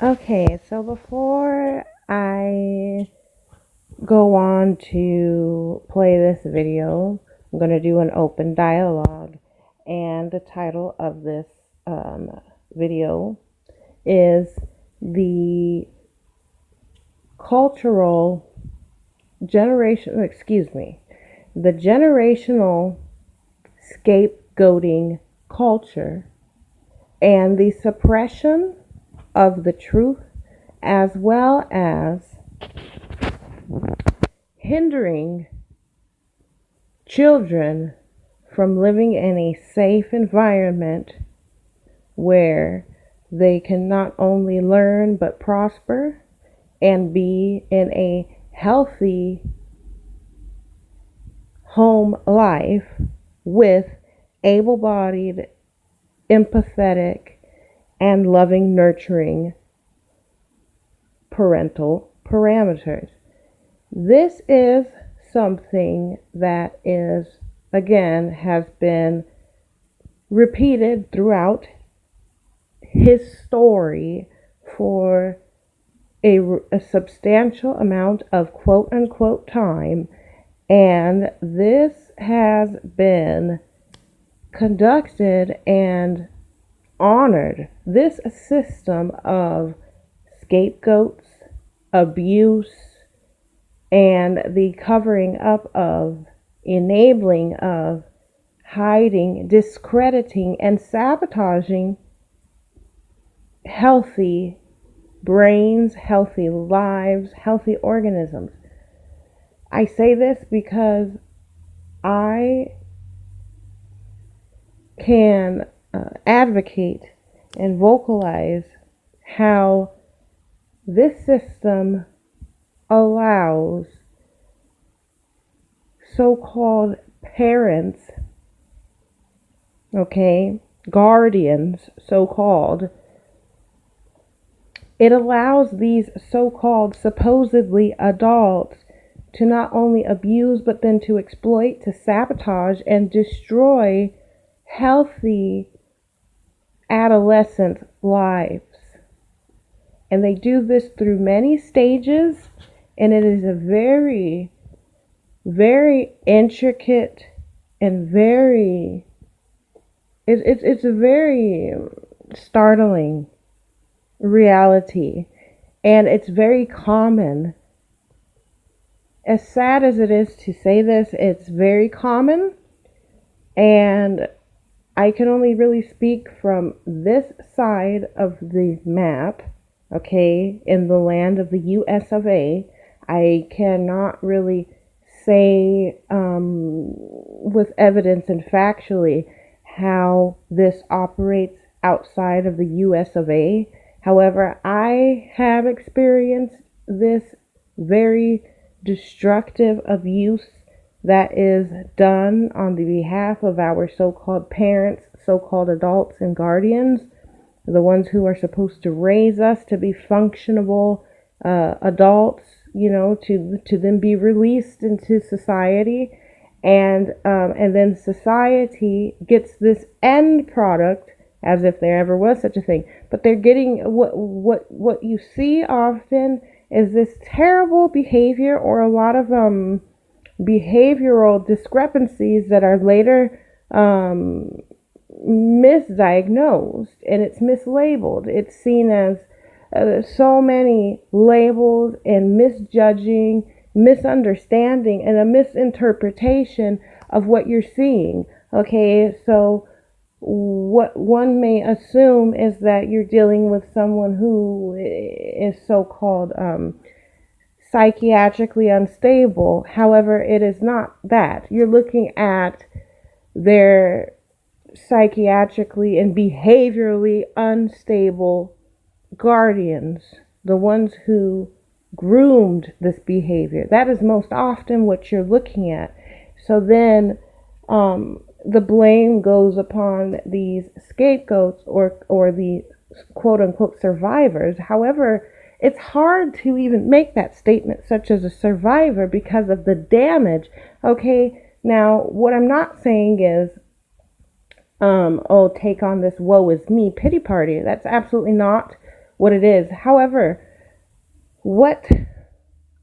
Okay, so before I go on to play this video, I'm going to do an open dialogue. And the title of this video is the cultural generation, the generational scapegoating culture and the suppression of the truth, as well as hindering children from living in a safe environment where they can not only learn but prosper and be in a healthy home life with able-bodied, empathetic, and loving, nurturing parental parameters. This is something that has been repeated throughout his story for a substantial amount of quote unquote time, and this has been conducted and honored. This system of scapegoats, abuse, and the covering up of, enabling of, hiding, discrediting, and sabotaging healthy brains, healthy lives, healthy organisms. I say this because I can advocate and vocalize how this system allows so-called parents, guardians, so-called, it allows these so-called supposedly adults to not only abuse but then to exploit, to sabotage, and destroy healthy adolescent lives. And they do this through many stages, and it is a very, very intricate and it's a very startling reality, and it's very common. As sad as it is to say this, it's very common, and I can only really speak from this side of the map, in the land of the US of A. I cannot really say with evidence and factually how this operates outside of the US of A. However, I have experienced this very destructive abuse that is done on the behalf of our so-called parents, so-called adults and guardians, the ones who are supposed to raise us to be functionable adults, to then be released into society, and then society gets this end product, as if there ever was such a thing. But they're getting what you see often is this terrible behavior, or a lot of behavioral discrepancies that are later misdiagnosed, and it's mislabeled. It's seen as so many labels and misjudging, misunderstanding, and a misinterpretation of what you're seeing. So what one may assume is that you're dealing with someone who is so-called psychiatrically unstable. However, it is not that. You're looking at their psychiatrically and behaviorally unstable guardians, the ones who groomed this behavior. That is most often what you're looking at. So then the blame goes upon these scapegoats or the quote-unquote survivors. However, it's hard to even make that statement, such as a survivor, because of the damage. Now what I'm not saying is take on this woe is me pity party. That's absolutely not what it is. However, what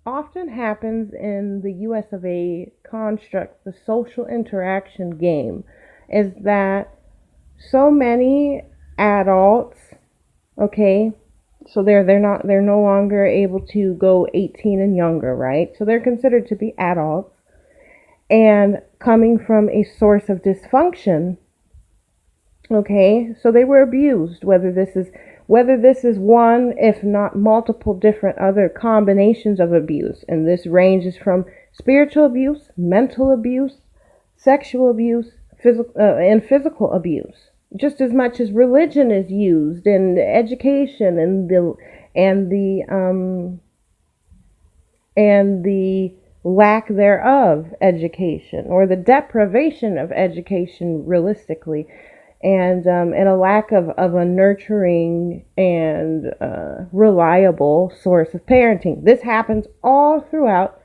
often happens in the US of A construct, the social interaction game, is that so many adults, okay, so they're no longer able to go 18 and younger, right? So they're considered to be adults and coming from a source of dysfunction. Okay, so they were abused, whether this is one, if not multiple different other combinations of abuse. And this ranges from spiritual abuse, mental abuse, sexual abuse, and physical abuse. Just as much as religion is used in education and the lack thereof education, or the deprivation of education realistically, and a lack of a nurturing and reliable source of parenting. This happens all throughout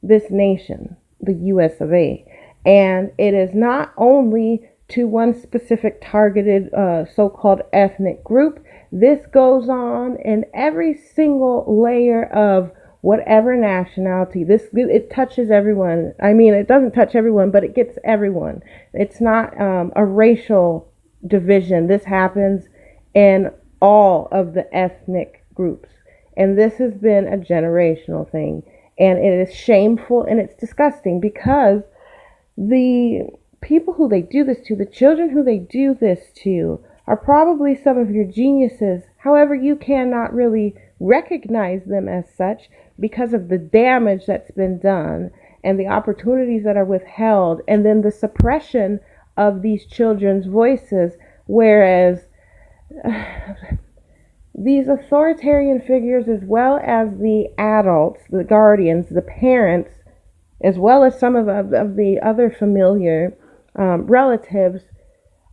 this nation, the US of A. And it is not only to one specific targeted so-called ethnic group. This goes on in every single layer of whatever nationality. It touches everyone. I mean, it doesn't touch everyone, but it gets everyone. It's not a racial division. This happens in all of the ethnic groups. And this has been a generational thing. And it is shameful and it's disgusting, because the people who they do this to, the children who they do this to, are probably some of your geniuses. However, you cannot really recognize them as such because of the damage that's been done and the opportunities that are withheld, and then the suppression of these children's voices. Whereas these authoritarian figures, as well as the adults, the guardians, the parents, as well as some of the other familiar relatives,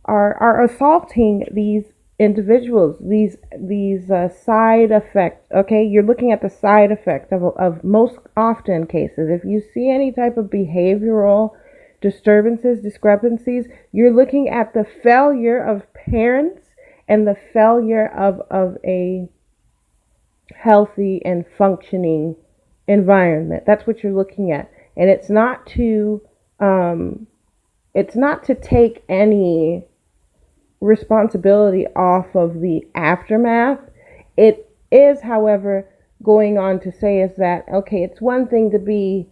are assaulting these individuals, these side effects. Okay, you're looking at the side effect of most often cases. If you see any type of behavioral disturbances, discrepancies, you're looking at the failure of parents and the failure of a healthy and functioning environment. That's what you're looking at. And it's not to take any responsibility off of the aftermath. It is, however, going on to say is that, okay, it's one thing to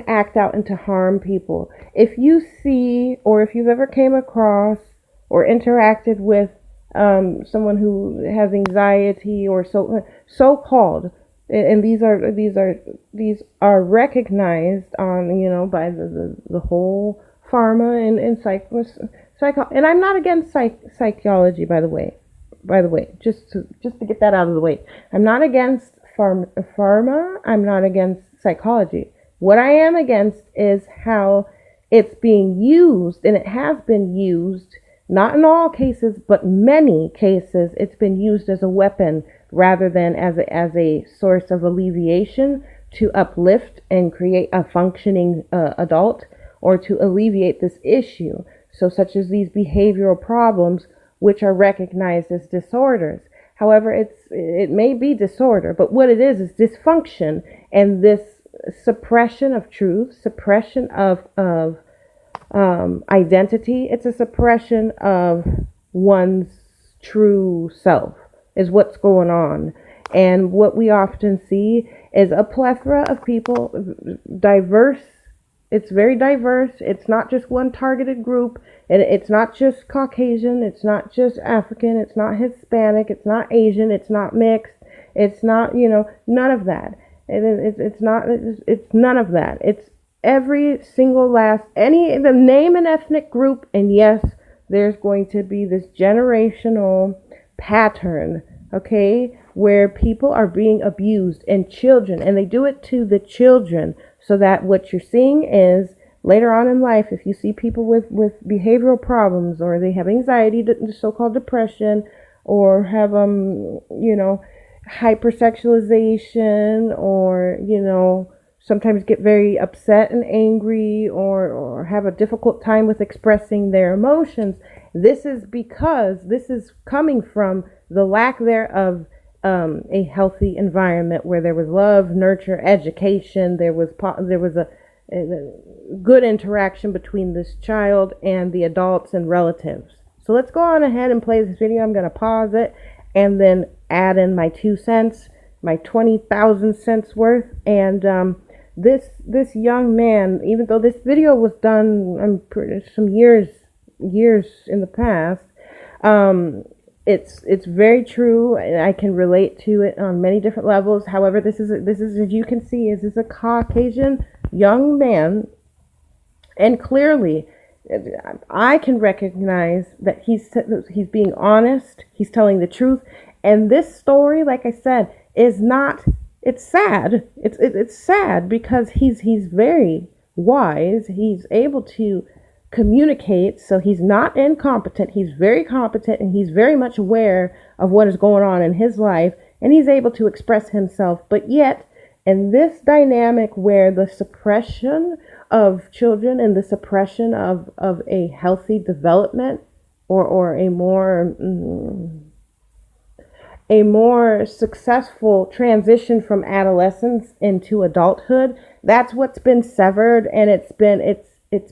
act out and to harm people. If you see, or if you've ever came across or interacted with someone who has anxiety, or so-called, and these are recognized on, by the whole pharma and psycho. And I'm not against psychology, by the way, just to get that out of the way. I'm not against pharma. I'm not against psychology. What I am against is how it's being used, and it has been used, not in all cases, but many cases, it's been used as a weapon rather than as a source of alleviation to uplift and create a functioning adult, or to alleviate this issue. So such as these behavioral problems, which are recognized as disorders. However, it may be disorder, but what it is dysfunction, and this suppression of truth, suppression of identity. It's a suppression of one's true self is what's going on. And what we often see is a plethora of people, diverse. It's very diverse. It's not just one targeted group. And it's not just Caucasian. It's not just African. It's not Hispanic. It's not Asian. It's not mixed. It's not, none of that. It's none of that. It's every single name an ethnic group, and yes, there's going to be this generational pattern, okay, where people are being abused, and children, and they do it to the children, so that what you're seeing is later on in life, if you see people with behavioral problems, or they have anxiety, so-called depression, or have hypersexualization, or sometimes get very upset and angry, or have a difficult time with expressing their emotions. This is because this is coming from the lack thereof, a healthy environment where there was love, nurture, education. There was a good interaction between this child and the adults and relatives. So let's go on ahead and play this video. I'm going to pause it and then add in my 2 cents, my 20,000 cents worth. And this young man, even though this video was done some years in the past, it's very true, and I can relate to it on many different levels. However, this is as you can see, is a Caucasian young man, and clearly I can recognize that he's being honest, he's telling the truth. And this story, like I said, is not, it's sad. It's sad because he's very wise. He's able to communicate, so he's not incompetent. He's very competent, and he's very much aware of what is going on in his life, and he's able to express himself. But yet, in this dynamic where the suppression of children and the suppression of a healthy development, or a more successful transition from adolescence into adulthood, that's what's been severed, and it's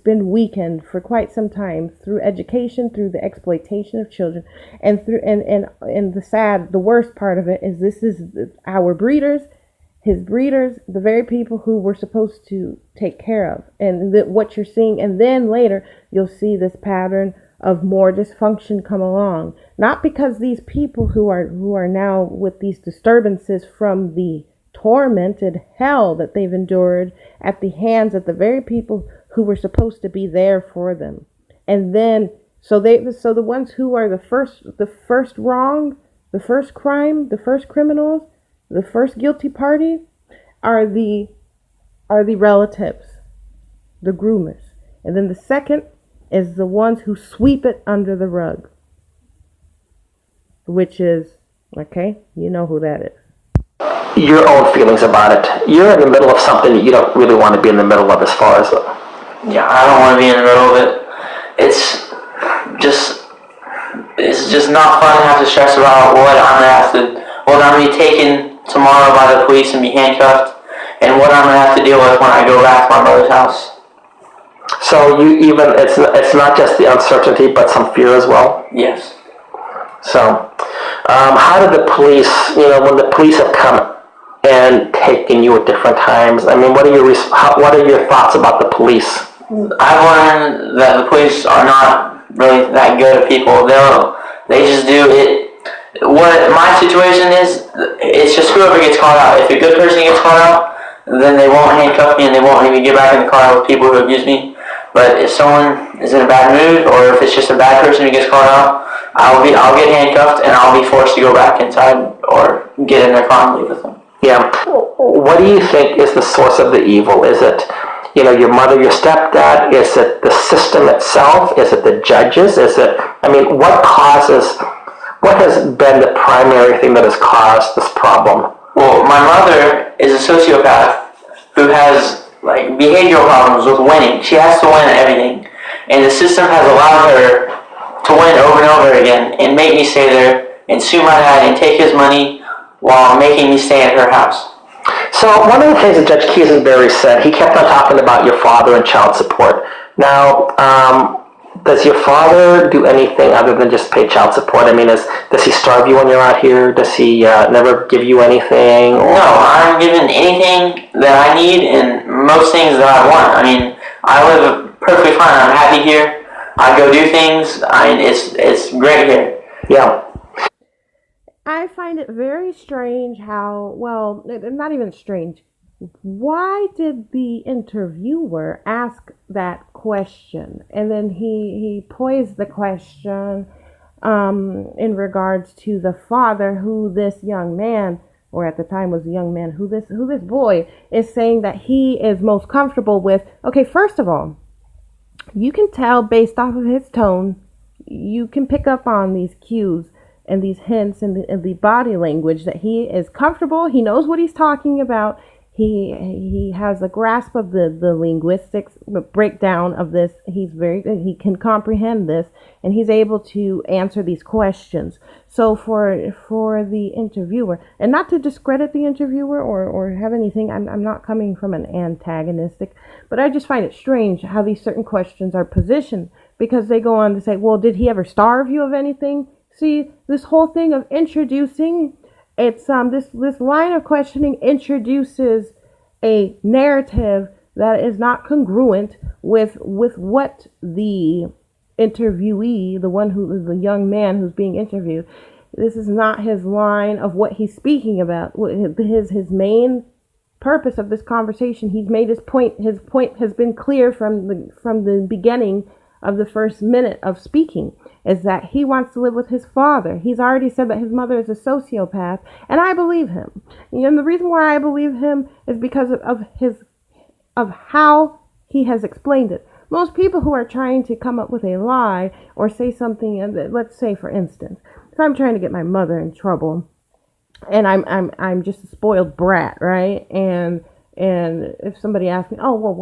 been weakened for quite some time through education, through the exploitation of children, and through and the worst part of it is this is our breeders, his breeders, the very people who we're supposed to take care of, and what you're seeing. And then later you'll see this pattern of more dysfunction come along, not because these people who are now with these disturbances from the tormented hell that they've endured at the hands of the very people who were supposed to be there for them. And then so the ones who are the first wrong, the first crime, the first criminals, the first guilty party are the relatives, the groomers. And then the second is the ones who sweep it under the rug, which is, okay, you know who that is. Your own feelings about it. You're in the middle of something that you don't really want to be in the middle of, as far as yeah, I don't want to be in the middle of it. It's just not fun to have to stress about what I'm going to be taken tomorrow by the police and be handcuffed, and what I'm going to have to deal with when I go back to my mother's house. So it's not just the uncertainty, but some fear as well? Yes. So, how did the police, when the police have come and taken you at different times, I mean, what are your thoughts about the police? I've learned that the police are not really that good at people. They just do it. What my situation is, it's just whoever gets caught out. If a good person gets caught out, then they won't handcuff me and they won't let me get back in the car with people who abuse me. But if someone is in a bad mood, or if it's just a bad person who gets caught out, I'll get handcuffed and I'll be forced to go back inside or get in their car and leave with them. Yeah. What do you think is the source of the evil? Is it, your mother, your stepdad? Is it the system itself? Is it the judges? What has been the primary thing that has caused this problem? Well, my mother is a sociopath who has behavioral problems with winning. She has to win at everything. And the system has allowed her to win over and over again and make me stay there and sue my dad and take his money while making me stay at her house. So one of the things that Judge Kiesenberry said, he kept on talking about your father and child support. Now, does your father do anything other than just pay child support? I mean, does he starve you when you're out here? Does he never give you anything? Or? No, I'm given anything that I need and most things that I want. I mean, I live perfectly fine. I'm happy here. I go do things. It's great here. Yeah. I find it very strange how, well, not even strange. Why did the interviewer ask that question? And then he posed the question in regards to the father, who this young man, or at the time was a young man, who this boy is saying that he is most comfortable with. Okay, first of all, you can tell based off of his tone, you can pick up on these cues and these hints and the body language that he is comfortable. He knows what he's talking about. He has a grasp of the linguistics breakdown of this. He can comprehend this, and he's able to answer these questions. So for the interviewer, and not to discredit the interviewer or have anything, I'm not coming from an antagonistic, but I just find it strange how these certain questions are positioned, because they go on to say, well, did he ever starve you of anything? See, this whole thing of introducing, it's this line of questioning introduces a narrative that is not congruent with what the interviewee, the young man who's being interviewed, this is not his line of what he's speaking about. His main purpose of this conversation, he's made his point. His point has been clear from the beginning of the first minute of speaking, is that he wants to live with his father. He's already said that his mother is a sociopath, and I believe him. And the reason why I believe him is because of how he has explained it. Most people who are trying to come up with a lie or say something, let's say for instance, if I'm trying to get my mother in trouble, and I'm just a spoiled brat, right? And if somebody asks me, oh well,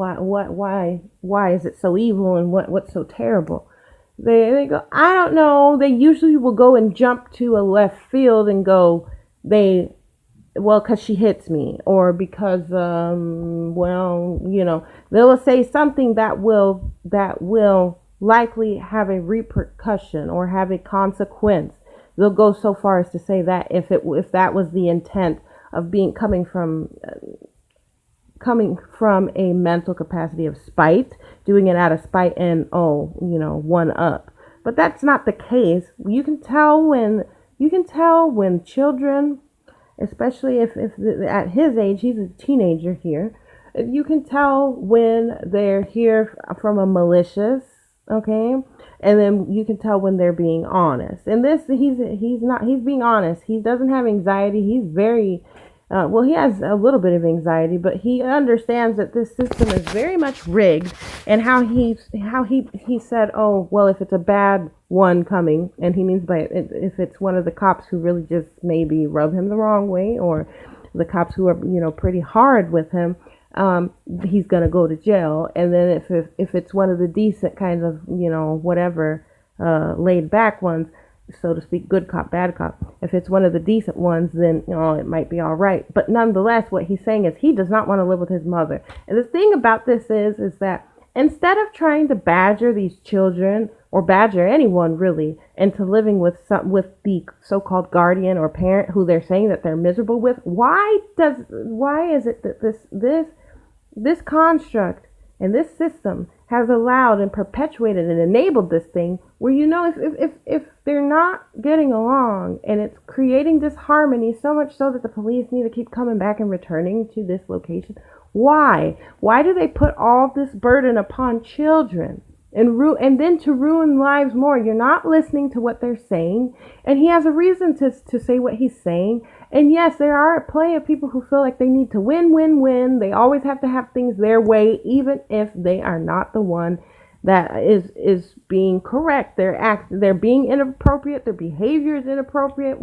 why is it so evil, and what's so terrible? They go, I don't know. They usually will go and jump to a left field and go, because she hits me, or because they'll say something that will likely have a repercussion or have a consequence. They'll go so far as to say that if that was the intent of coming from a mental capacity of spite, doing it out of spite and one up. But that's not the case. You can tell when children, especially if at his age, he's a teenager here, you can tell when they're here from a malicious, okay, and then you can tell when they're being honest. And this, he's being honest. He doesn't have anxiety. He's very he has a little bit of anxiety, but he understands that this system is very much rigged, and how he said, oh, well, if it's a bad one coming, and he means by it, if it's one of the cops who really just maybe rub him the wrong way, or the cops who are, pretty hard with him, he's going to go to jail. And then if it's one of the decent kind of, whatever, laid back ones, so to speak, good cop, bad cop. If it's one of the decent ones, then it might be all right. But nonetheless, what he's saying is he does not want to live with his mother. And the thing about this is that instead of trying to badger these children, or badger anyone really, into living with the so-called guardian or parent who they're saying that they're miserable with, why is it that this construct and this system has allowed and perpetuated and enabled this thing where, if they're not getting along, and it's creating disharmony so much so that the police need to keep coming back and returning to this location? Why do they put all this burden upon children and then to ruin lives more? You're not listening to what they're saying, and he has a reason to say what he's saying. And yes, there are plenty of people who feel like they need to win. They always have to have things their way, even if they are not the one that is being correct. They're being inappropriate. Their behavior is inappropriate.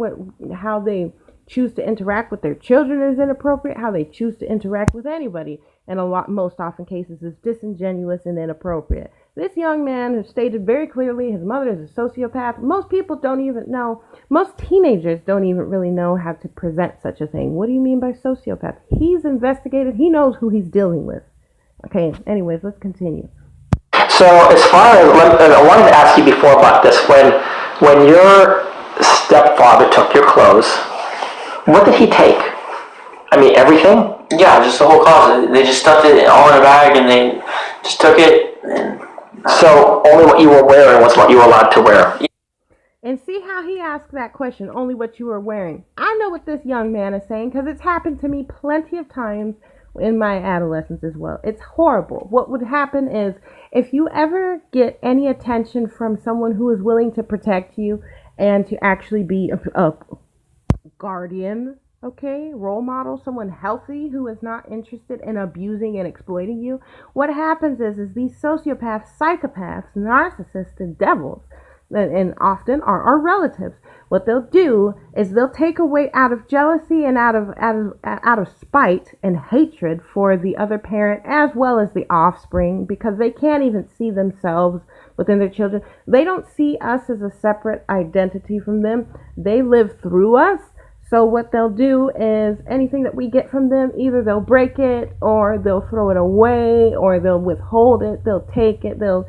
How they choose to interact with their children is inappropriate. How they choose to interact with anybody, in most often cases, is disingenuous and inappropriate. This young man has stated very clearly his mother is a sociopath. Most people don't even know. Most teenagers don't even really know how to present such a thing. What do you mean by sociopath? He's investigated. He knows who he's dealing with. Okay, anyways, let's continue. So as far as, I wanted to ask you before about this. When your stepfather took your clothes, what did he take? I mean, everything? Yeah, just the whole closet. They just stuffed it all in a bag, and they just took it. And so only what you were wearing was what you were allowed to wear. And see how he asked that question, only what you were wearing. I know what this young man is saying, because it's happened to me plenty of times in my adolescence as well. It's horrible. What would happen is, if you ever get any attention from someone who is willing to protect you and to actually be a guardian, okay, role model, someone healthy who is not interested in abusing and exploiting you, what happens is these sociopaths, psychopaths, narcissists, and devils and often are our relatives. What they'll do is they'll take away out of jealousy and out of spite and hatred for the other parent as well as the offspring, because they can't even see themselves within their children. They don't see us as a separate identity from them. They live through us. So what they'll do is anything that we get from them, either they'll break it or they'll throw it away or they'll withhold it. They'll take it. They'll,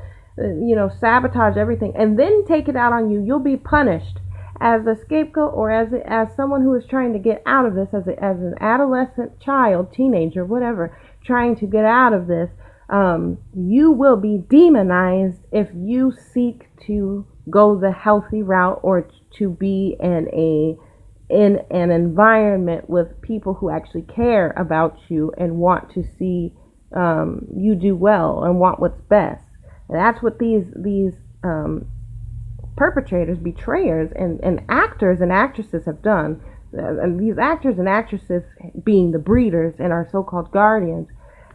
sabotage everything and then take it out on you. You'll be punished as a scapegoat or as someone who is trying to get out of this, as an adolescent child, teenager, whatever, trying to get out of this. You will be demonized if you seek to go the healthy route or to be in an environment with people who actually care about you and want to see you do well and want what's best. And that's what these perpetrators, betrayers, and actors and actresses have done. And these actors and actresses, being the breeders and our so-called guardians,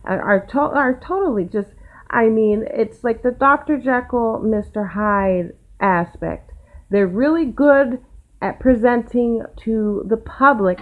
are totally just, it's like the Dr. Jekyll, Mr. Hyde aspect. They're really good at presenting to the public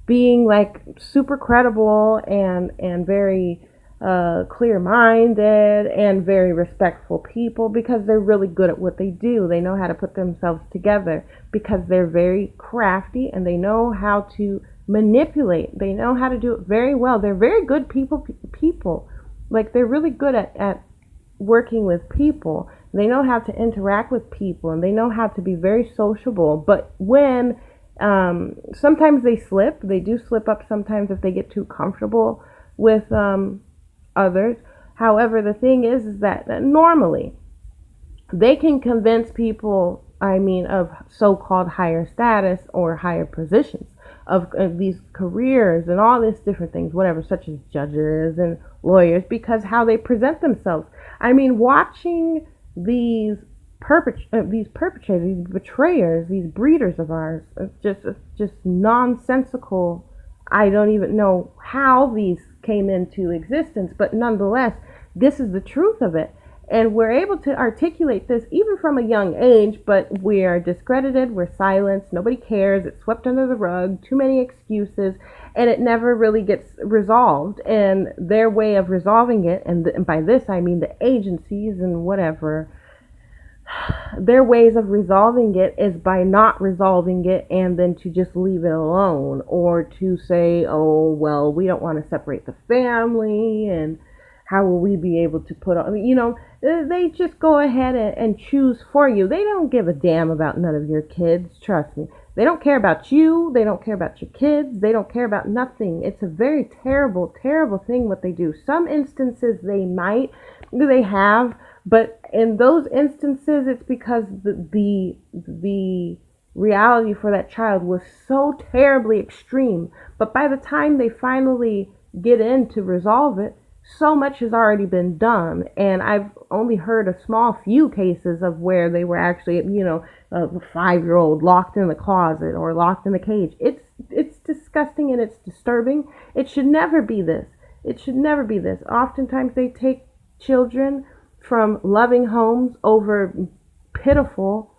being like super credible and very clear-minded and very respectful people, because they're really good at what they do. They know how to put themselves together because they're very crafty and they know how to manipulate. They know how to do it very well. They're very good people. Like, they're really good at working with people. They know how to interact with people and they know how to be very sociable. But when sometimes they do slip up sometimes if they get too comfortable with others. However, the thing is that normally they can convince people, of so-called higher status or higher positions of these careers and all these different things, whatever, such as judges and lawyers, because how they present themselves. Watching these perpetrators, these betrayers, these breeders of ours, just nonsensical. I don't even know how these came into existence, but nonetheless, this is the truth of it. And we're able to articulate this even from a young age, but we are discredited, we're silenced, nobody cares, it's swept under the rug, too many excuses, and it never really gets resolved. And their way of resolving it, and by this I mean the agencies and whatever, their ways of resolving it is by not resolving it and then to just leave it alone, or to say, oh, well, we don't want to separate the family, and how will we be able to put on, they just go ahead and choose for you. They don't give a damn about none of your kids, trust me. They don't care about you, they don't care about your kids, they don't care about nothing. It's a very terrible, terrible thing what they do. Some instances they have, but in those instances, it's because the reality for that child was so terribly extreme. But by the time they finally get in to resolve it, so much has already been done. And I've only heard a small few cases of where they were actually, a 5-year-old locked in the closet or locked in the cage. It's disgusting and it's disturbing. It should never be this. It should never be this. Oftentimes they take children from loving homes over pitiful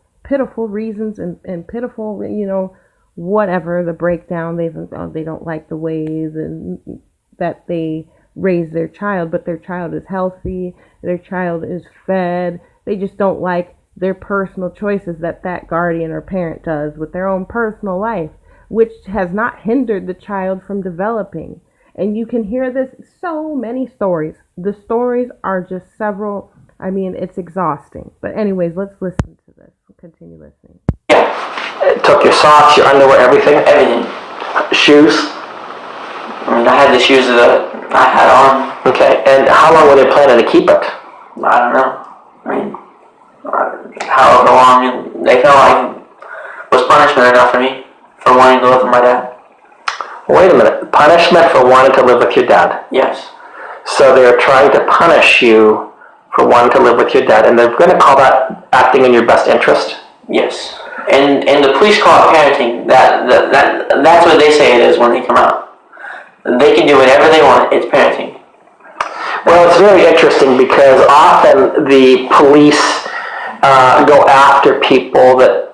reasons and pitiful, whatever, the breakdown. They don't like the ways and that they raise their child, but their child is healthy, their child is fed. They just don't like their personal choices that guardian or parent does with their own personal life, which has not hindered the child from developing. And you can hear this, so many stories. The stories are just several. It's exhausting. But anyways, let's listen to this. We'll continue listening. It took your socks, your underwear, everything? Everything. Shoes? I had the shoes that I had on. Okay, and how long were they planning to keep it? I don't know. However long, and they felt like it was punishment enough for me for wanting to live with my dad. Wait a minute. Punishment for wanting to live with your dad? Yes. So they're trying to punish you for wanting to live with your dad, and they're going to call that acting in your best interest? Yes. And the police call it parenting. That's what they say it is when they come out. They can do whatever they want. It's parenting. Well, it's very interesting because often the police go after people that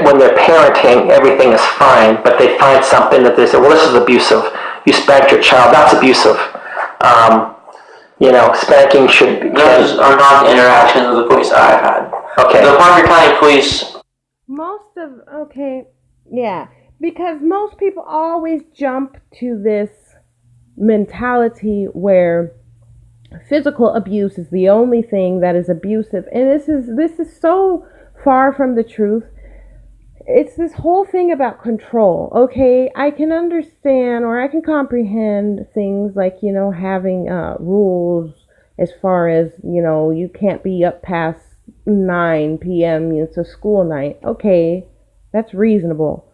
when they're parenting, everything is fine, but they find something that they say, well, this is abusive. You spanked your child, that's abusive. Spanking should be... Those are not the interactions with the police I've had. Okay. The Parker County Police... Because most people always jump to this mentality where physical abuse is the only thing that is abusive, and this is so far from the truth. It's this whole thing about control. Okay, I can understand or I can comprehend things like, having rules as far as, you can't be up past 9 p.m. It's a school night. Okay, that's reasonable.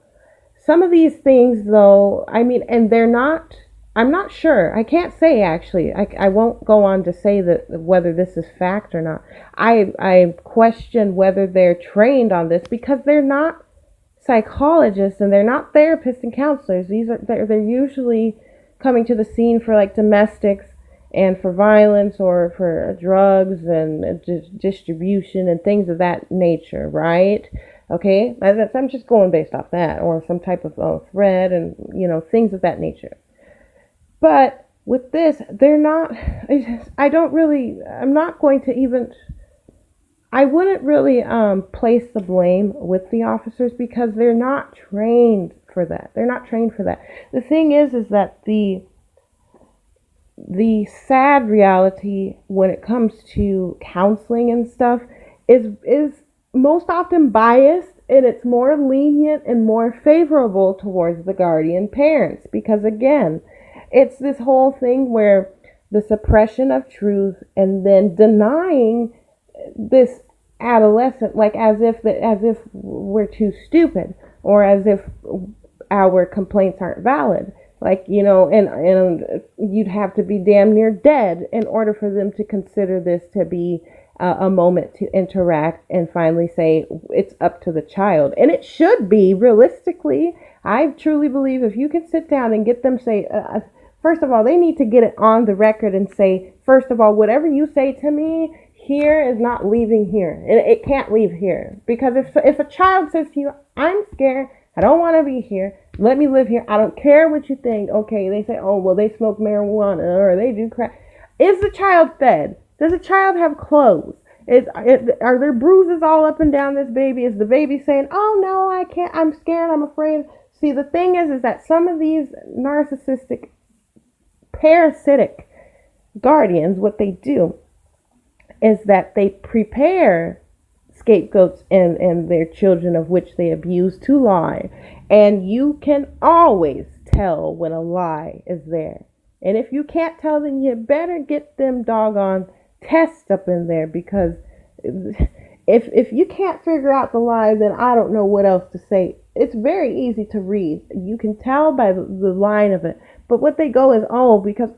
Some of these things, though, and they're not, I'm not sure. I can't say, actually. I won't go on to say that whether this is fact or not. I question whether they're trained on this, because they're not psychologists and they're not therapists and counselors. They're usually coming to the scene for like domestics and for violence or for drugs and distribution and things of that nature, right? Okay, I'm just going based off that, or some type of threat and things of that nature. But with this, they're not. I'm not going to even. I wouldn't really place the blame with the officers, because they're not trained for that. They're not trained for that. The thing is that the sad reality when it comes to counseling and stuff is most often biased, and it's more lenient and more favorable towards the guardian parents, because again, it's this whole thing where the suppression of truth and then denying this adolescent, like as if we're too stupid, or as if our complaints aren't valid, like and you'd have to be damn near dead in order for them to consider this to be a moment to interact and finally say it's up to the child. And it should be, realistically. I truly believe if you can sit down and get them say, first of all, they need to get it on the record and say, first of all, whatever you say to me here is not leaving here. It can't leave here. Because if a child says to you, I'm scared, I don't want to be here, let me live here, I don't care what you think. Okay, they say, oh, well, they smoke marijuana or they do crack. Is the child fed? Does the child have clothes? Are there bruises all up and down this baby? Is the baby saying, oh, no, I can't, I'm scared, I'm afraid? See, the thing is that some of these narcissistic, parasitic guardians, what they do is that they prepare scapegoats and their children of which they abuse to lie. And you can always tell when a lie is there. And if you can't tell, then you better get them doggone tests up in there, because if you can't figure out the lie, then I don't know what else to say. It's very easy to read. You can tell by the line of it. But what they go is,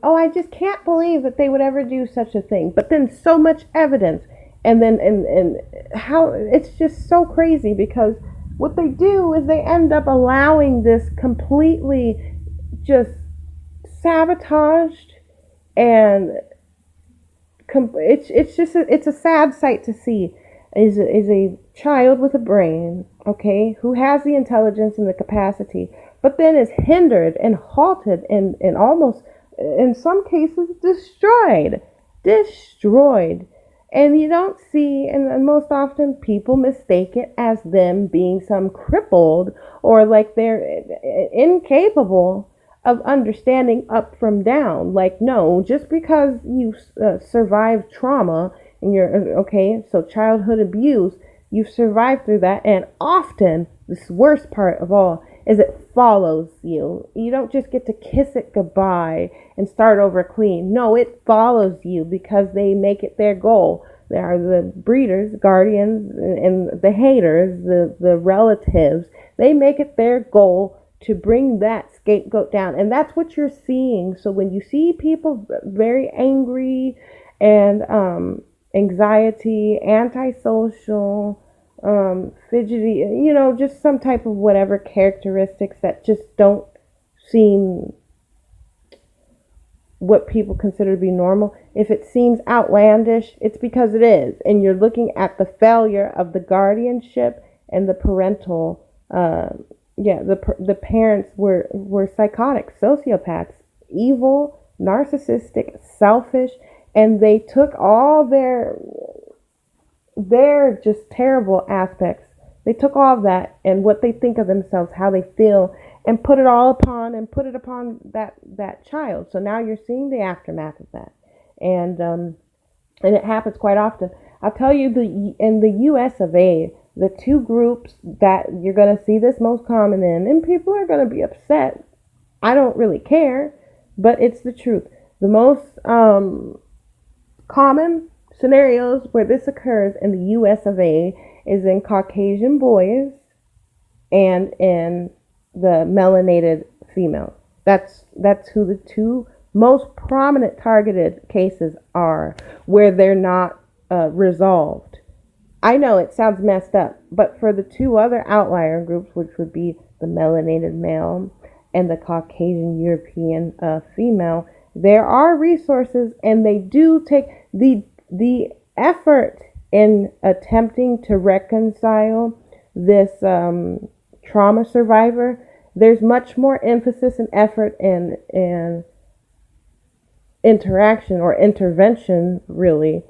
I just can't believe that they would ever do such a thing. But then so much evidence. And then, and how, it's just so crazy, because what they do is they end up allowing this completely just sabotaged, and it's a sad sight to see. Is a child with a brain, okay, who has the intelligence and the capacity, but then is hindered and halted and almost, in some cases, destroyed. And you don't see, and most often people mistake it as them being some crippled, or like they're incapable of understanding up from down. Like, no, just because you survived trauma and so childhood abuse, you've survived through that, and often, this worst part of all, is it follows you. You don't just get to kiss it goodbye and start over clean. No, it follows you, because they make it their goal. There are the breeders, guardians, and the haters, the relatives. They make it their goal to bring that scapegoat down. And that's what you're seeing. So when you see people very angry and anxiety, antisocial, fidgety, just some type of whatever characteristics that just don't seem what people consider to be normal, if it seems outlandish, it's because it is. And you're looking at the failure of the guardianship and the parental, the parents were psychotic, sociopaths, evil, narcissistic, selfish, and they took all their just terrible aspects. They took all of that and what they think of themselves, how they feel, and put it upon that child. So now you're seeing the aftermath of that, and it happens quite often. I'll tell you, in the U.S. of A., the two groups that you're going to see this most common in, and people are going to be upset. I don't really care, but it's the truth. The most common scenarios where this occurs in the U.S. of A. is in Caucasian boys and in the melanated females. That's who the two most prominent targeted cases are, where they're not resolved. I know it sounds messed up, but for the two other outlier groups, which would be the melanated male and the Caucasian European female, there are resources, and they do take the effort in attempting to reconcile this trauma survivor. There's much more emphasis and effort and interaction or intervention, really,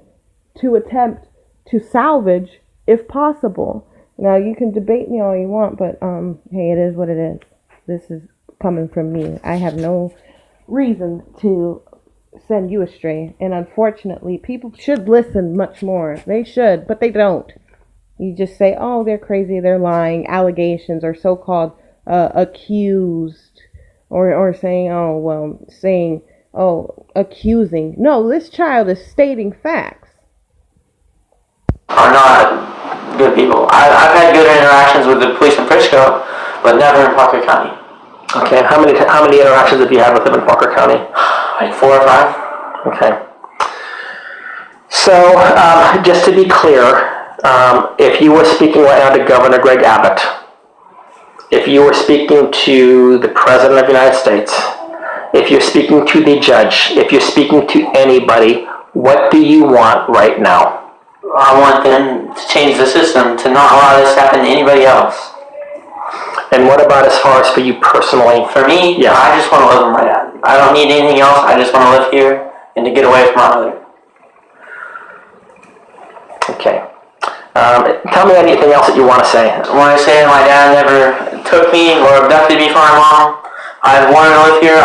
to attempt to salvage, if possible. Now, you can debate me all you want, but hey, it is what it is. This is coming from me. I have no reason to send you astray, and unfortunately, people should listen much more. They should, but they don't. You just say, oh, they're crazy, they're lying, allegations, or so-called accused, or saying, accusing. No, this child is stating facts. Are not good people. I've had good interactions with the police in Frisco, but never in Parker County. Okay, how many interactions have you had with them in Parker County? Like 4 or 5. Okay. So, just to be clear, if you were speaking right now to Governor Greg Abbott, if you were speaking to the President of the United States, if you're speaking to the judge, if you're speaking to anybody, what do you want right now? I want them to change the system to not allow this to happen to anybody else. And what about as far as for you personally? For me, yeah, I just want to live where I'm at. I don't need anything else. I just want to live here and to get away from my mother. Okay. Tell me anything else that you want to say. I want to say my dad never took me or abducted me from my mom. I wanted to live here.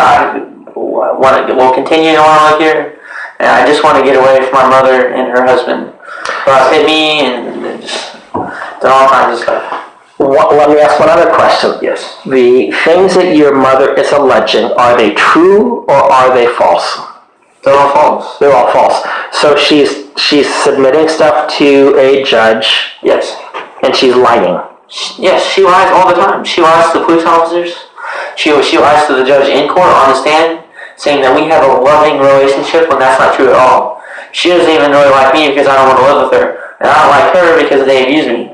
Will continue to want to live here. And I just want to get away from my mother and her husband. Hit me and just done all kinds of stuff. Let me ask one other question. Yes. The things that your mother is alleging, are they true or are they false? They're all false. They're all false. So she's submitting stuff to a judge. Yes. And she's lying. Yes, she lies all the time. She lies to the police officers. She lies to the judge in court on the stand, saying that we have a loving relationship when that's not true at all. She doesn't even really like me because I don't want to live with her. And I don't like her because they abuse me.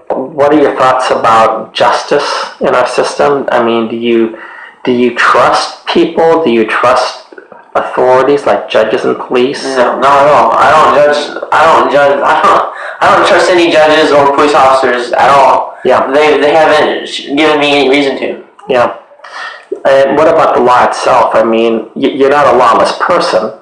What are your thoughts about justice in our system? I mean, do you trust people? Do you trust authorities like judges and police? No, not at all. I don't trust any judges or police officers at all. Yeah. They haven't given me any reason to. Yeah. And what about the law itself? I mean, you're not a lawless person.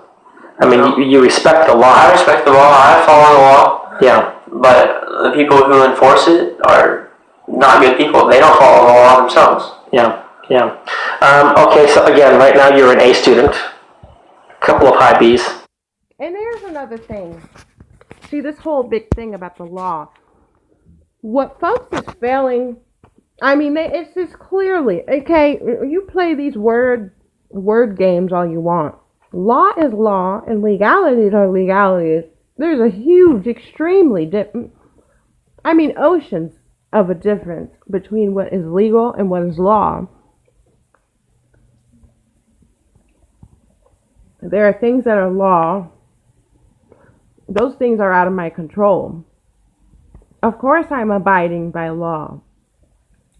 I mean, you respect the law. I respect the law. I follow the law. Yeah. But the people who enforce it are not good people. They don't follow the law themselves. Yeah. Okay, so again, right now you're an A student. A couple of high Bs. And there's another thing. See, this whole big thing about the law. What folks is failing, I mean, it's just clearly, okay, you play these word games all you want. Law is law, and legalities are legalities. There's a huge, extremely oceans of a difference between what is legal and what is law. There are things that are law. Those things are out of my control. Of course I'm abiding by law.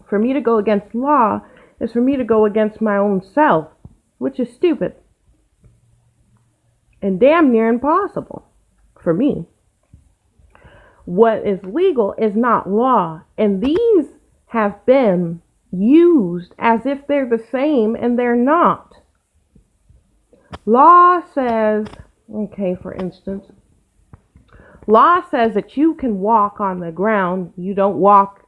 For me to go against law is for me to go against my own self, which is stupid. and damn near impossible for me. What is legal is not law, and these have been used as if they're the same, and they're not. Law says, okay, for instance, law says that you can walk on the ground, you don't walk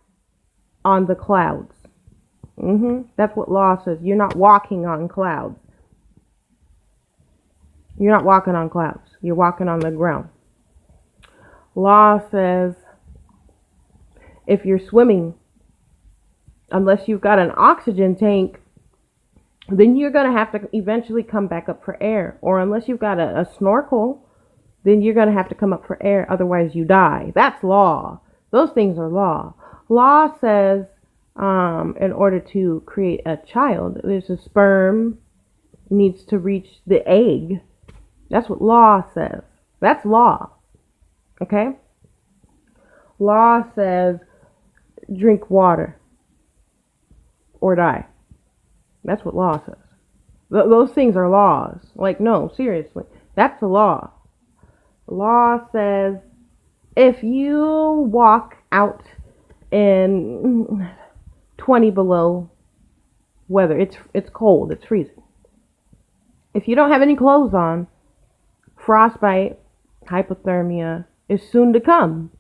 on the clouds. That's what law says. You're not walking on clouds. You're not walking on clouds. You're walking on the ground. Law says if you're swimming, unless you've got an oxygen tank, then you're going to have to eventually come back up for air. Or unless you've got a snorkel, then you're going to have to come up for air. Otherwise you die. That's law. Those things are law. Law says in order to create a child, there's a sperm needs to reach the egg. That's what law says. That's law. Okay? Law says drink water or die. That's what law says. Those things are laws. Like, no, seriously. That's the law. Law says if you walk out in 20 below weather, it's cold, it's freezing. If you don't have any clothes on, frostbite, hypothermia is soon to come,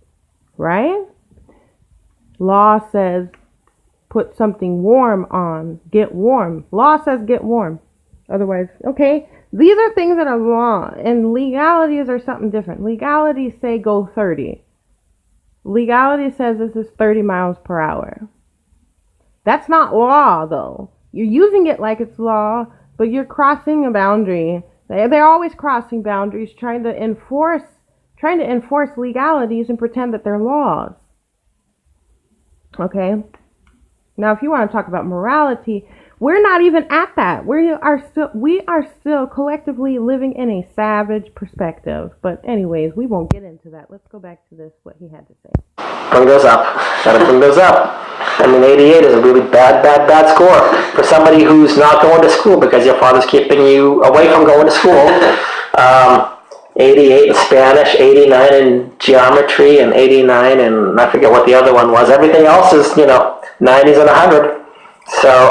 right? Law says put something warm on, get warm. Law says get warm. Otherwise, okay, these are things that are law, and legalities are something different. Legalities say go 30. Legality says this is 30 miles per hour. That's not law, though. You're using it like it's law, but you're crossing a boundary. They're always crossing boundaries, trying to enforce legalities and pretend that they're laws. Okay? Now, if you want to talk about morality, we're not even at that. We are still collectively living in a savage perspective. But anyways, we won't get into that. Let's go back to this, what he had to say. Bring those up. Gotta bring those up. I mean, 88 is a really bad score for somebody who's not going to school because your father's keeping you away from going to school. 88 in Spanish, 89 in geometry, and 89 and I forget what the other one was. Everything else is, 90s and 100. So,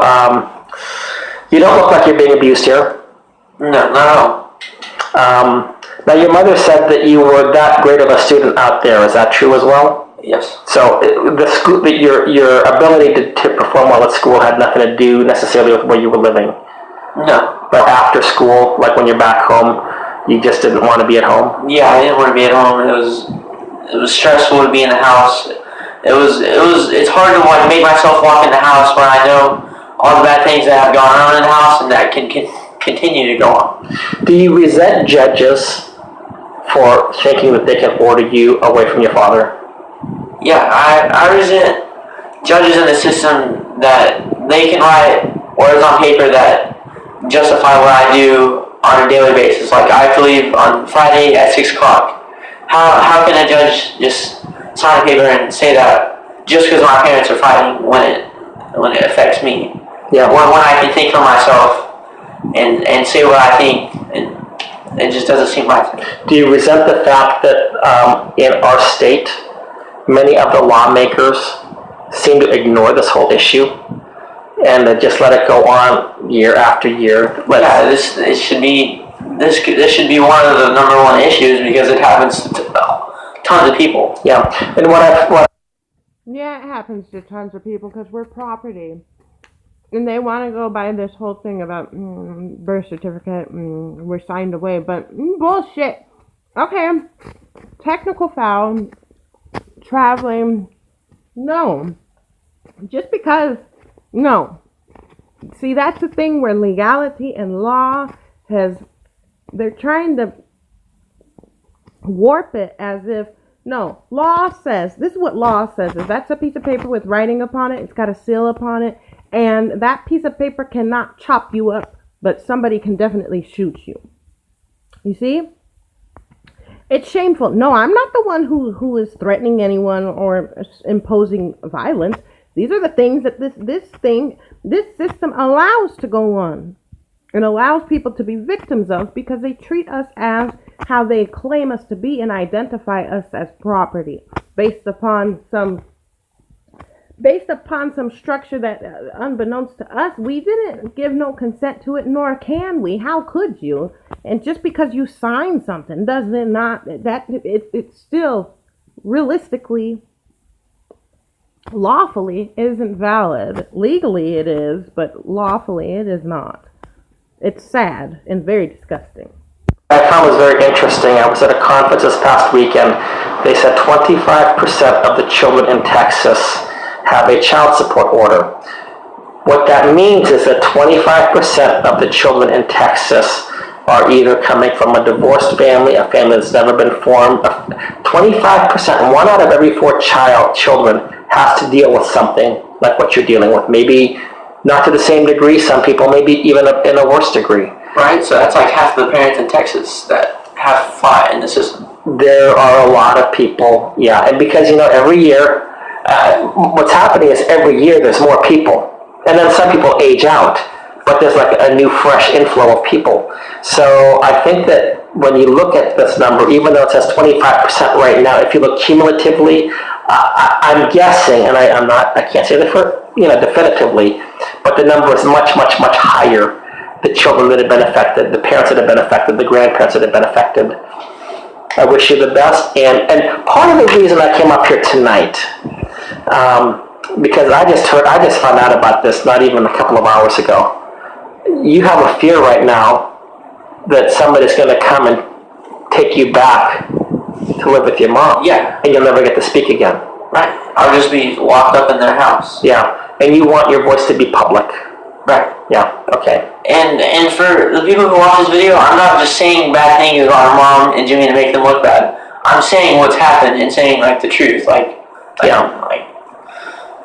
you don't look like you're being abused here. No. Now, your mother said that you were that great of a student out there. Is that true as well? Yes. So, the school, your ability to perform well at school had nothing to do necessarily with where you were living. No. But after school, like when you're back home, you just didn't want to be at home? Yeah, I didn't want to be at home. It was stressful to be in the house. It's hard to make myself walk in the house when I know all the bad things that have gone on in the house and that can continue to go on. Do you resent judges for thinking that they can order you away from your father? Yeah, I resent judges in the system that they can write words on paper that justify what I do on a daily basis. Like, I have to leave on Friday at 6 o'clock. How can a judge just sign a paper and say that just because my parents are fighting when it affects me? Yeah. When I can think for myself and say what I think, and it just doesn't seem right to me. Do you resent the fact that in our state, many of the lawmakers seem to ignore this whole issue and just let it go on year after year? This should be one of the number one issues because it happens to tons of people. Yeah, and Yeah, it happens to tons of people because we're property. And they want to go by this whole thing about birth certificate, we're signed away, but bullshit. Okay, technical foul, traveling, no. Just because, no. See, that's the thing where legality and law they're trying to warp it as if, no, law says, this is what law says, is that's a piece of paper with writing upon it, it's got a seal upon it, and that piece of paper cannot chop you up, but somebody can definitely shoot you. You see? It's shameful. No, I'm not the one who is threatening anyone or imposing violence. These are the things that this system allows to go on. and allows people to be victims of, because they treat us as how they claim us to be and identify us as property based upon some structure that, unbeknownst to us, we didn't give no consent to it, nor can we. How could you? And just because you sign something does it not, that it's still realistically, lawfully isn't valid. Legally it is, but lawfully it is not. It's sad and very disgusting. I found was very interesting. I was at a conference this past weekend. They said 25% of the children in Texas have a child support order. What that means is that 25% of the children in Texas are either coming from a divorced family, a family that's never been formed. 25%, one out of every four children has to deal with something like what you're dealing with. Maybe not to the same degree, some people maybe even in a worse degree. Right, so that's like half the parents in Texas that have to fly in the system. There are a lot of people, yeah, and because, every year, what's happening is every year there's more people, and then some people age out, but there's like a new fresh inflow of people. So I think that when you look at this number, even though it says 25% right now, if you look cumulatively, I'm guessing, and I can't say that for, definitively, but the number is much, much, much higher. The children that have been affected, the parents that have been affected, the grandparents that have been affected. I wish you the best. And part of the reason I came up here tonight, because I just found out about this not even a couple of hours ago. You have a fear right now that somebody's going to come and take you back to live with your mom. Yeah. And you'll never get to speak again. Right. I'll just be locked up in their house. Yeah. And you want your voice to be public. Right. Yeah. Okay. And for the people who watch this video, I'm not just saying bad things about Mom and Jimmy to make them look bad. I'm saying what's happened and saying the truth. I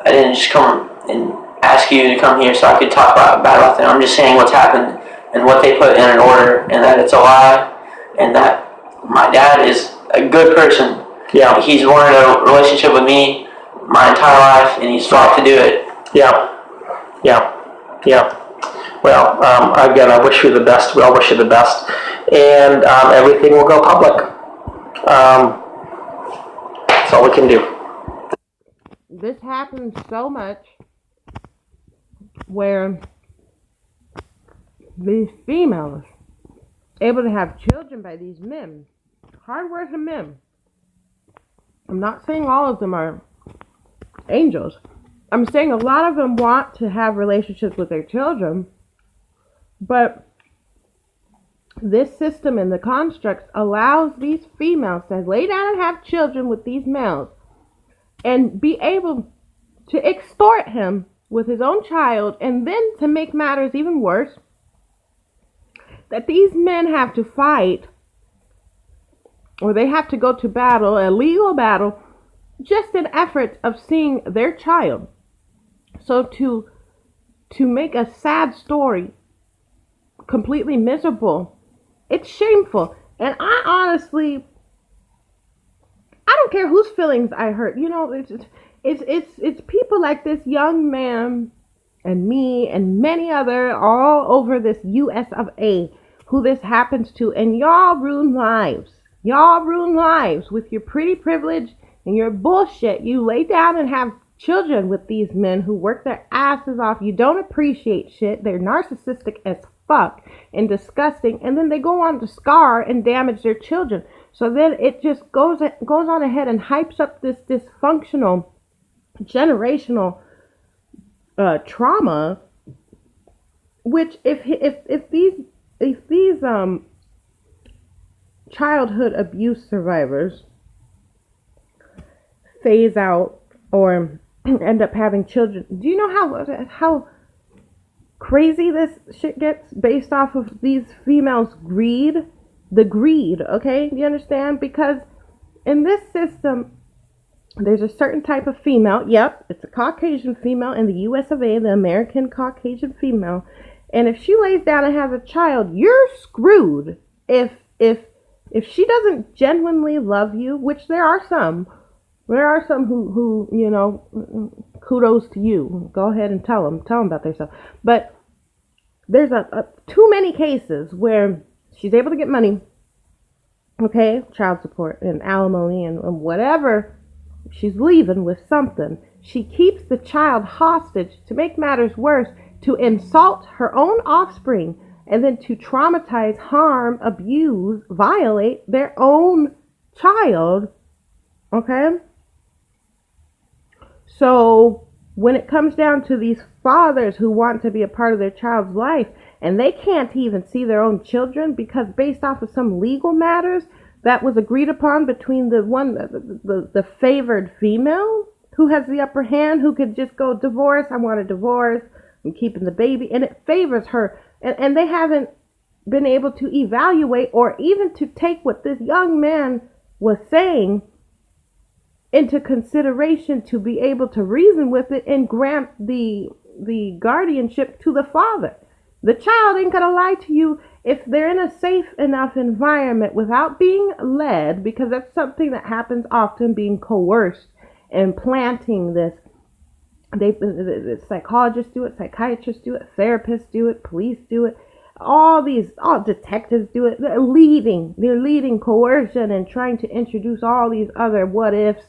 didn't just come and ask you to come here so I could talk bad about them. I'm just saying what's happened and what they put in an order, and that it's a lie, and that my dad is a good person. Yeah. He's wanted a relationship with me my entire life, and he's fought to do it. Yeah. Yeah. Yeah. Well, again, I wish you the best. We all wish you the best. And everything will go public. That's all we can do. This happens so much where these females able to have children by these men, hard-working men. I'm not saying all of them are angels. I'm saying a lot of them want to have relationships with their children, but this system and the constructs allows these females to lay down and have children with these males and be able to extort him with his own child, and then to make matters even worse, that these men have to fight, or they have to go to battle, a legal battle, just in effort of seeing their child. So to make a sad story completely miserable, it's shameful. And I honestly, I don't care whose feelings I hurt. It's people like this young man and me and many other all over this US of A who this happens to, and y'all ruin lives. Y'all ruin lives with your pretty privilege and your bullshit. You lay down and have children with these men who work their asses off. You don't appreciate shit. They're narcissistic as fuck and disgusting, and then they go on to scar and damage their children. So then it just goes on ahead and hypes up this dysfunctional generational trauma, which if these childhood abuse survivors phase out or end up having children, do you know how crazy this shit gets based off of these females' greed? The greed, okay? You understand? Because in this system, there's a certain type of female. Yep, it's a Caucasian female in the US of A, the American Caucasian female. And if she lays down and has a child, you're screwed. If she doesn't genuinely love you, which there are some who kudos to you. Go ahead and tell them about themselves. But there's too many cases where she's able to get money, okay, child support and alimony and whatever. She's leaving with something. She keeps the child hostage to make matters worse, to insult her own offspring, and then to traumatize, harm, abuse, violate their own child. Okay? So when it comes down to these fathers who want to be a part of their child's life, and they can't even see their own children because based off of some legal matters that was agreed upon between the favored female who has the upper hand, who could just go divorce, I want a divorce, I'm keeping the baby, and it favors her. And they haven't been able to evaluate or even to take what this young man was saying into consideration, to be able to reason with it and grant the guardianship to the father. The child ain't gonna lie to you if they're in a safe enough environment without being led, because that's something that happens often, being coerced and planting this. The psychologists do it, psychiatrists do it, therapists do it, police do it, all detectives do it. They're leading coercion and trying to introduce all these other what ifs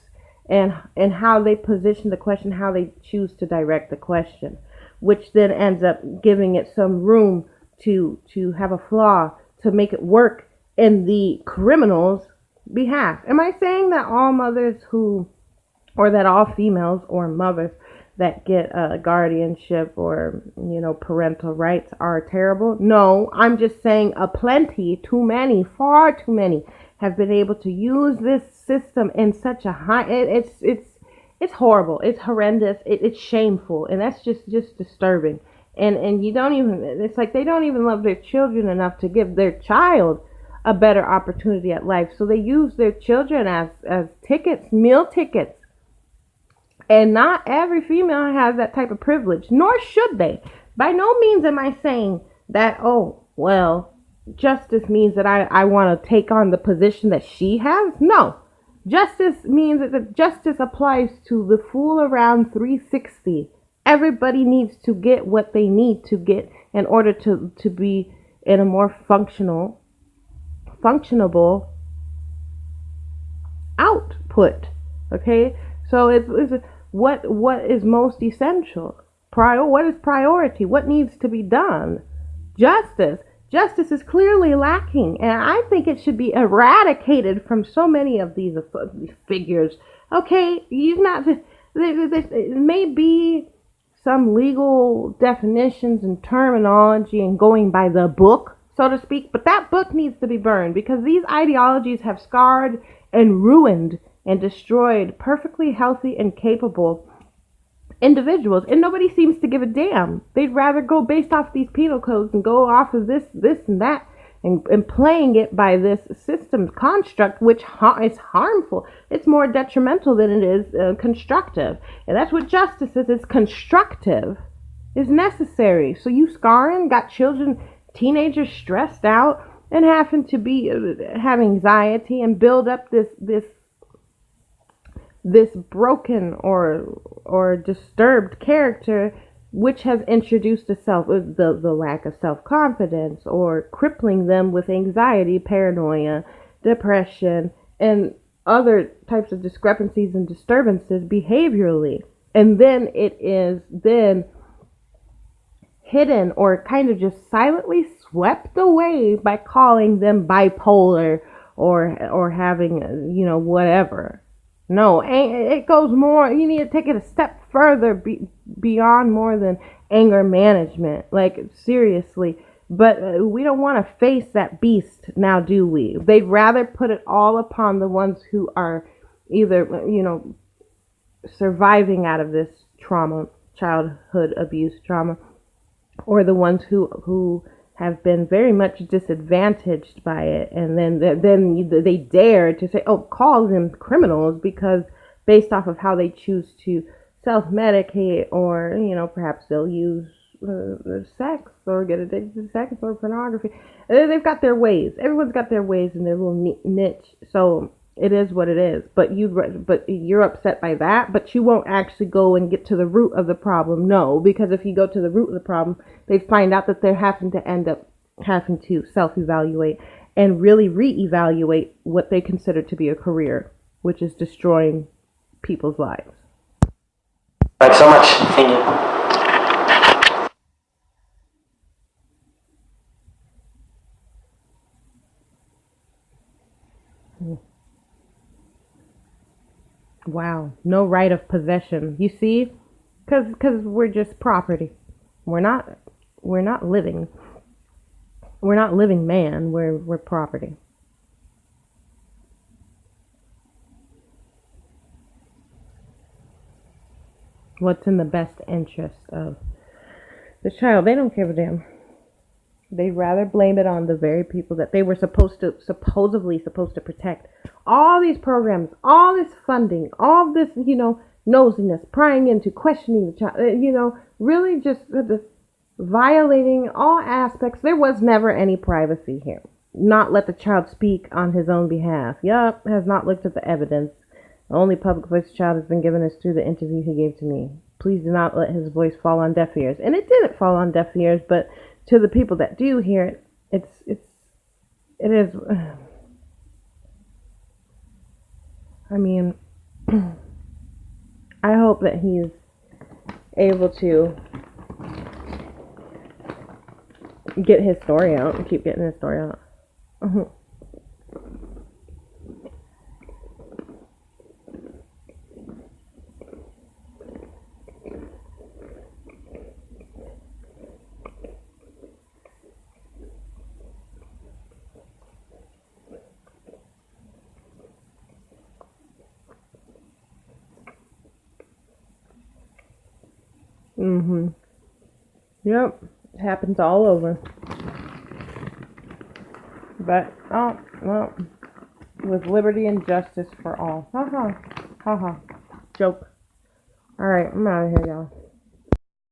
and how they position the question, how they choose to direct the question, which then ends up giving it some room to have a flaw, to make it work in the criminal's behalf. Am I saying that all mothers or that all females or mothers that get a guardianship or, parental rights are terrible? No, I'm just saying too many, far too many have been able to use this system in such a high, it's horrible, it's horrendous, it's shameful, and that's just disturbing. And you don't even, it's like they don't even love their children enough to give their child a better opportunity at life. So they use their children as tickets, meal tickets. And not every female has that type of privilege, nor should they. By no means am I saying that, justice means that I want to take on the position that she has. No. Justice means that justice applies to the full around 360. Everybody needs to get what they need to get in order to be in a more functionable output. Okay? So it's what is most essential? What is priority? What needs to be done? Justice. Justice is clearly lacking, and I think it should be eradicated from so many of these figures. Okay, it may be some legal definitions and terminology and going by the book, so to speak, but that book needs to be burned, because these ideologies have scarred and ruined and destroyed perfectly healthy and capable individuals, and nobody seems to give a damn. They'd rather go based off these penal codes and go off of this and that, and playing it by this system construct, which is harmful. It's more detrimental than it is constructive, and that's what justice is. It's constructive, is necessary. So you scarring, got children, teenagers stressed out and having to have anxiety and build up this broken or disturbed character, which has introduced the lack of self-confidence, or crippling them with anxiety, paranoia, depression, and other types of discrepancies and disturbances behaviorally. And then it is then hidden or kind of just silently swept away by calling them bipolar or having, whatever. No, it goes more. You need to take it a step further beyond more than anger management. Like, seriously. But we don't want to face that beast now, do we? They'd rather put it all upon the ones who are either, surviving out of this trauma, childhood abuse trauma, or the ones who have been very much disadvantaged by it, and then they dare to say, call them criminals, because based off of how they choose to self-medicate, or perhaps they'll use sex or get addicted to sex or pornography. They've got their ways. Everyone's got their ways and their little niche. So It is what it is. But you're upset by that, but you won't actually go and get to the root of the problem. No, because if you go to the root of the problem, they find out that they're having to end up having to self-evaluate and really re-evaluate what they consider to be a career, which is destroying people's lives. Thanks so much. Thank you. Wow, no right of possession. You see, because we're just property. We're not living. We're not living man. We're property. What's in the best interest of the child? They don't give a damn. They'd rather blame it on the very people that they were supposedly supposed to protect. All these programs, all this funding, all this, nosiness, prying into, questioning the child, really just violating all aspects. There was never any privacy here. Not let the child speak on his own behalf. Yup, has not looked at the evidence. The only public voice the child has been given is through the interview he gave to me. Please do not let his voice fall on deaf ears. And it didn't fall on deaf ears, but to the people that do hear it, it is. I mean, I hope that he's able to get his story out and keep getting his story out. Yep, it happens all over. But, oh, well, with liberty and justice for all. Haha. Joke. Alright, I'm out of here, y'all.